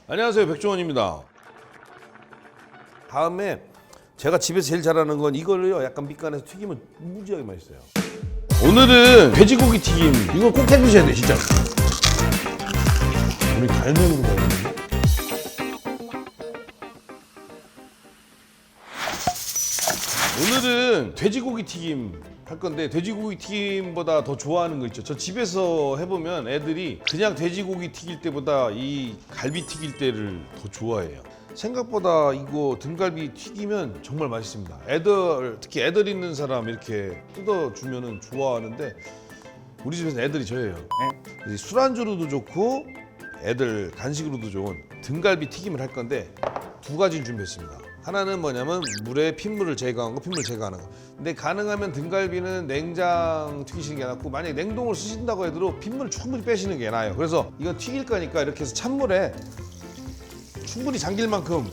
안녕하세요, 백종원입니다. 다음에 제가 집에서 제일 잘하는 건 이거를요, 약간 밑간에서 튀기면 무지하게 맛있어요. 오늘은 돼지고기 튀김. 이거 꼭 해주셔야 돼, 진짜. 우리 갈면으로 먹는데. 오늘은 돼지고기 튀김 할 건데, 돼지고기 튀김보다 더 좋아하는 거 있죠. 저 집에서 해보면 애들이 그냥 돼지고기 튀길 때보다 이 갈비 튀길 때를 더 좋아해요. 생각보다 이거 등갈비 튀기면 정말 맛있습니다. 애들, 특히 애들 있는 사람 이렇게 뜯어주면 좋아하는데, 우리 집에서는 애들이 저예요. 술안주로도 좋고 애들 간식으로도 좋은 등갈비 튀김을 할 건데, 두 가지를 준비했습니다. 하나는 뭐냐면 물에 핏물을 제거한 거, 핏물 제거하는 거. 근데 가능하면 등갈비는 냉장 튀기시는 게 낫고, 만약에 냉동을 쓰신다고 해도 핏물을 충분히 빼시는 게 나아요. 그래서 이거 튀길 거니까 이렇게 해서 찬물에 충분히 잠길 만큼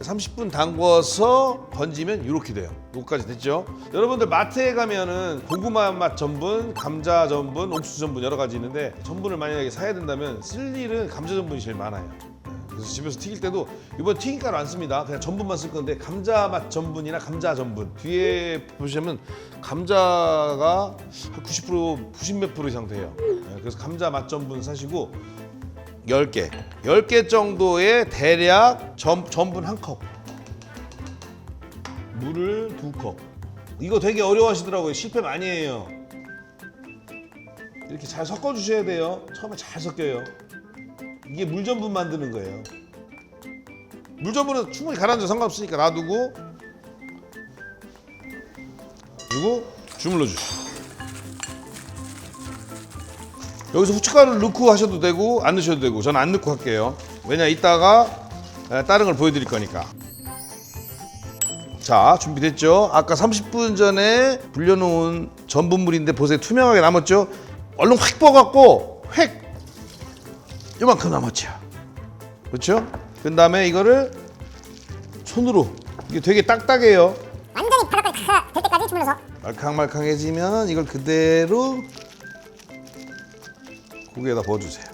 30분 담궈서 건지면 이렇게 돼요. 여기까지 됐죠? 여러분들 마트에 가면은 고구마 맛 전분, 감자 전분, 옥수수 전분 여러 가지 있는데, 전분을 만약에 사야 된다면 쓸 일은 감자 전분이 제일 많아요. 그래서 집에서 튀길 때도 이번 튀김가루 안 씁니다. 그냥 전분만 쓸 건데, 감자 맛 전분이나 감자 전분 뒤에 보시면 감자가 한 90%, 90몇 프로 이상 돼요. 그래서 감자 맛 전분 사시고 10개 정도의 대략 전분 1컵, 물을 2컵. 이거 되게 어려워하시더라고요. 실패 많이 해요. 이렇게 잘 섞어 주셔야 돼요. 처음에 잘 섞여요. 이게 물전분 만드는 거예요. 물전분은 충분히 가라앉아 상관없으니까 놔두고, 그리고 주물러 주시고, 여기서 후춧가루를 넣고 하셔도 되고 안 넣으셔도 되고, 저는 안 넣고 할게요. 왜냐, 이따가 다른 걸 보여드릴 거니까. 자, 준비됐죠? 아까 30분 전에 불려놓은 전분물인데 보세요, 투명하게 남았죠? 얼른 확 퍼갖고 획! 요만큼 남았죠. 그렇죠? 그 다음에 이거를 손으로, 이게 되게 딱딱해요. 완전히 바닥까지 될 때까지 주물러서 말캉말캉해지면 이걸 그대로 고기에다 부어주세요.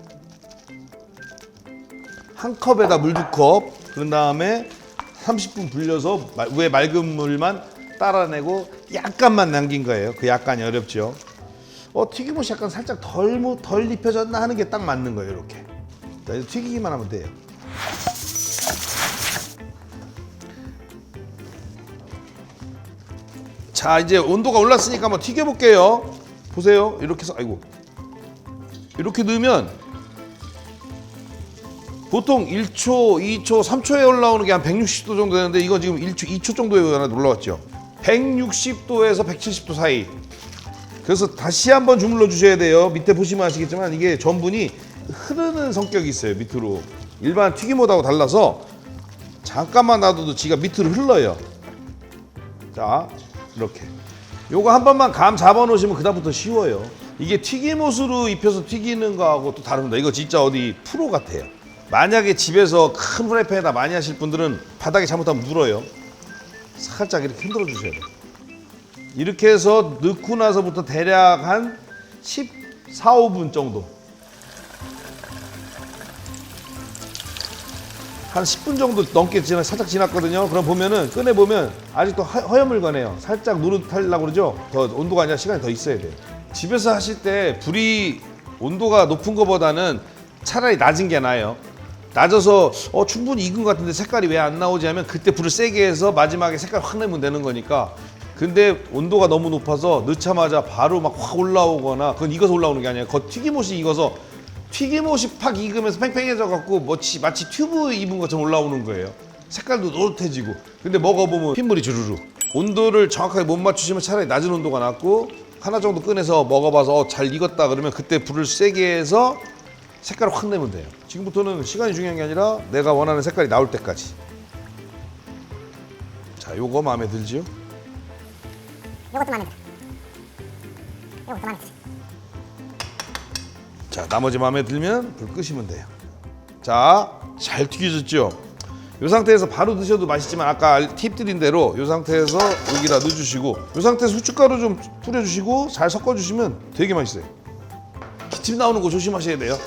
한 컵에다 물 2컵, 그런 다음에 30분 불려서 위에 맑은 물만 따라내고 약간만 남긴 거예요. 그 약간이 어렵죠. 튀김옷이 약간 살짝 덜 입혀졌나 하는 게 딱 맞는 거예요. 이렇게. 자, 이제 튀기기만 하면 돼요. 자, 이제 온도가 올랐으니까 한번 튀겨볼게요. 보세요. 이렇게 해서, 아이고. 이렇게 넣으면 보통 1초, 2초, 3초에 올라오는 게 한 160도 정도 되는데, 이거 지금 1초, 2초 정도에 하나 올라왔죠. 160도에서 170도 사이. 그래서 다시 한번 주물러 주셔야 돼요. 밑에 보시면 아시겠지만 이게 전분이 흐르는 성격이 있어요, 밑으로. 일반 튀김옷하고 달라서 잠깐만 놔둬도 지가 밑으로 흘러요. 자, 이렇게. 요거 한 번만 감 잡아 놓으시면 그다음부터 쉬워요. 이게 튀김옷으로 입혀서 튀기는 거하고 또 다릅니다. 이거 진짜 어디 프로 같아요. 만약에 집에서 큰 프라이팬에다 많이 하실 분들은 바닥에 잘못하면 물어요. 살짝 이렇게 흔들어 주셔야 돼요. 이렇게 해서 넣고 나서부터 대략 한 14, 15분 정도, 한 10분 정도 넘게 살짝 지났거든요. 그럼 보면은, 꺼내보면 아직도 허여물거네요. 살짝 노릇하려고 그러죠. 더 온도가 아니라 시간이 더 있어야 돼요. 집에서 하실 때 불이 온도가 높은 것보다는 차라리 낮은 게 나아요. 낮아서 충분히 익은 것 같은데 색깔이 왜 안 나오지 하면, 그때 불을 세게 해서 마지막에 색깔 확 내면 되는 거니까. 근데 온도가 너무 높아서 넣자마자 바로 막 확 올라오거나, 그건 익어서 올라오는 게 아니에요. 튀김옷이 익어서, 튀김옷이 팍 익으면서 팽팽해져 갖고 마치 튜브 입은 것처럼 올라오는 거예요. 색깔도 노릇해지고. 근데 먹어보면 핏물이 주르르. 온도를 정확하게 못 맞추시면 차라리 낮은 온도가 낫고, 하나 정도 꺼내서 먹어봐서 잘 익었다 그러면 그때 불을 세게 해서 색깔을 확 내면 돼요. 지금부터는 시간이 중요한 게 아니라 내가 원하는 색깔이 나올 때까지. 자, 요거 마음에 들지요? 이것도 마음에 들어. 이것도 마음에 들어. 자, 나머지 마음에 들면 불 끄시면 돼요. 자, 잘 튀겨졌죠? 이 상태에서 바로 드셔도 맛있지만, 아까 팁 드린 대로 이 상태에서 여기다 넣어주시고, 이 상태에서 후춧가루 좀 뿌려주시고 잘 섞어주시면 되게 맛있어요. 기침 나오는 거 조심하셔야 돼요.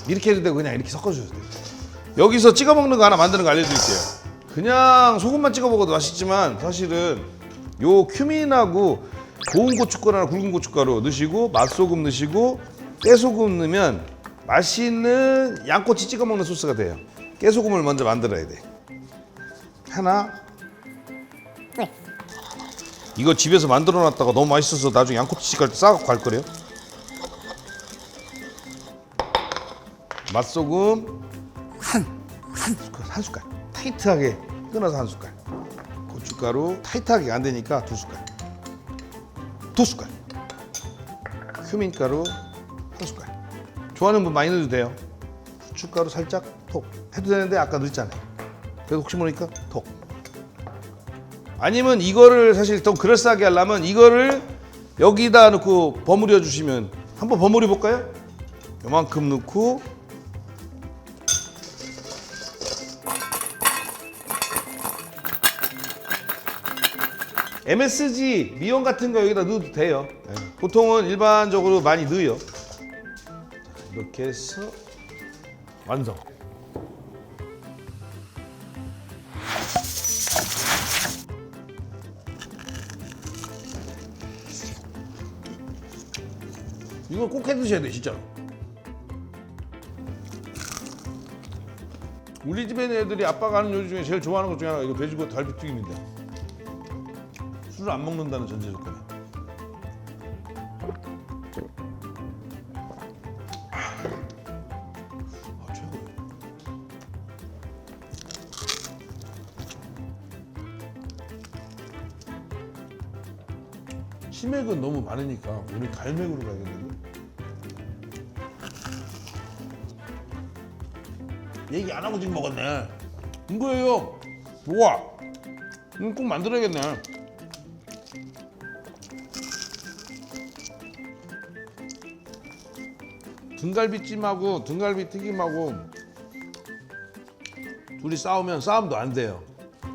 이렇게 해도 되고 그냥 이렇게 섞어줘도 돼요. 여기서 찍어 먹는 거 하나 만드는 거 알려드릴게요. 그냥 소금만 찍어 먹어도 맛있지만 사실은 요 큐민하고 고운 고춧가루나 굵은 고춧가루 넣으시고 맛소금 넣으시고 깨소금 넣으면 맛있는 양꼬치 찍어 먹는 소스가 돼요. 깨소금을 먼저 만들어야 돼. 하나. 둘. 이거 집에서 만들어 놨다가 너무 맛있어서 나중에 양꼬치 갈 때 싸갖고 갈 거래요. 맛소금 한 숟갈 타이트하게 끊어서 한 숟갈. 고춧가루 타이트하게 안 되니까 두 숟갈. 큐민가루 한 숟갈. 좋아하는 분 많이 넣어도 돼요. 후춧가루 살짝 톡 해도 되는데 아까 넣었잖아요. 그래서 혹시 모르니까 톡. 아니면 이거를 사실 좀 그럴싸하게 하려면 이거를 여기다 넣고 버무려 주시면 한번 버무려 볼까요? 요만큼 넣고 MSG 미원 같은 거 여기다 넣어도 돼요. 네. 보통은 일반적으로 많이 넣어요. 이렇게 해서 완성. 이걸 꼭 해 드셔야 돼, 진짜로. 우리 집에 있는 애들이 아빠가 하는 요리 중에 제일 좋아하는 것 중에 하나가 이거 돼지고기 갈비튀김인데 술을 안 먹는다는 전제 조건에. 최고예요. 치맥은 너무 많으니까 우리 갈맥으로 가야겠는데. 얘기 안 하고 지금 먹었네. 이거예요. 우와. 꼭 만들어야겠네. 등갈비찜하고 등갈비 튀김하고 둘이 싸우면 싸움도 안 돼요.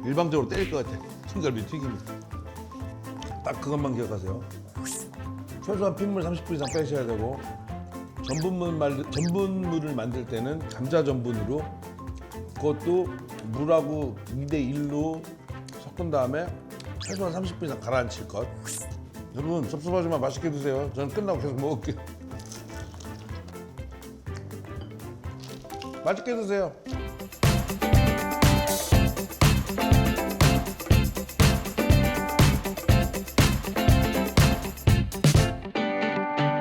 일방적으로 때릴 것 같아. 등갈비 튀김이. 딱 그것만 기억하세요. 최소한 핏물 30% 이상 빼셔야 되고 전분물을 만들 때는 감자 전분으로 그것도 물하고 2대1로 섞은 다음에 최소한 30분 이상 가라앉힐 것. 여러분 섭섭하지만 맛있게 드세요. 저는 끝나고 계속 먹을게요. 맛있게 드세요.